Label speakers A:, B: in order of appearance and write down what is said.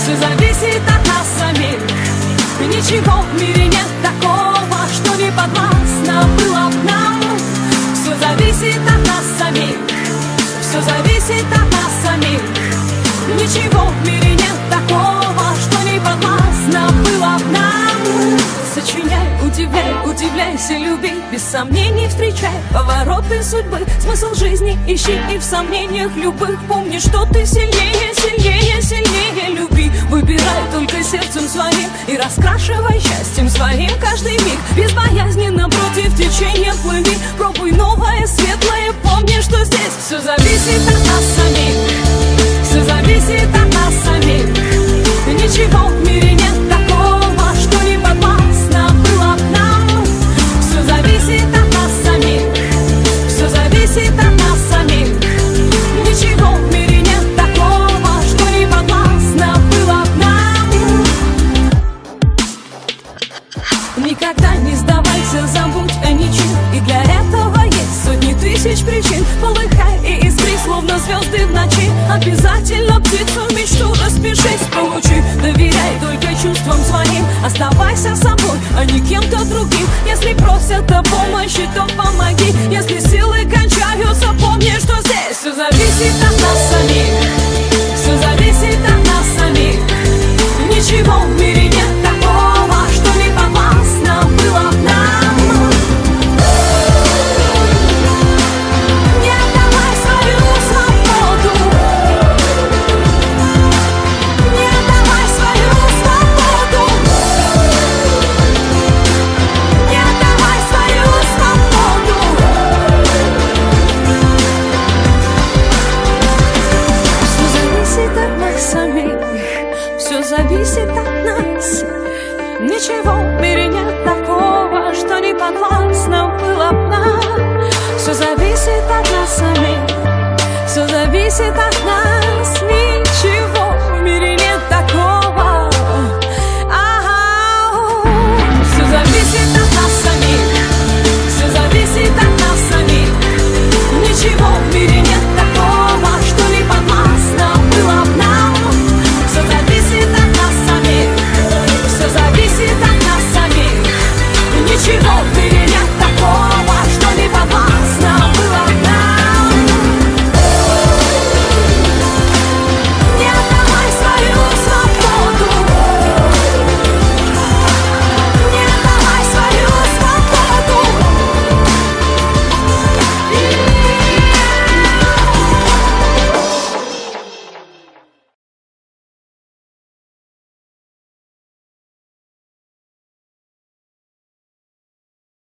A: Все зависит от нас самих. Ничего в мире нет такого, что не подвластно было б нам. Все зависит от нас самих. Все зависит от нас самих. Ничего в мире нет такого, что не подвластно было б нам. Сочиняй, удивляй, удивляйся, люби, без сомнений встречай повороты судьбы. Смысл жизни ищи и в сомнениях любых помни, что ты сильнее, сильнее, сильнее. Люби, выбирай только сердцем своим и раскрашивай счастьем своим каждый миг. Безбоязненно против течения плыви, пробуй новое, светлое, помни, что здесь все зависит от нас самих. Все зависит от нас самих. Ничего в мире нет такого, что не подвластно было б нам. Все зависит от нас самих. Все зависит от нас самих. Ничего в мире нет такого, что не подвластно было б нам. Никогда не сдавайся, забудь о ничем, и для этого есть сотни тысяч причин. Полыхай и искри, словно звезды в ночи. Обязательно птицу мечту распишись, получи. Доверяй только чувствам своим, оставайся собой, а не кем-то другим. Если просят о помощи, то помоги.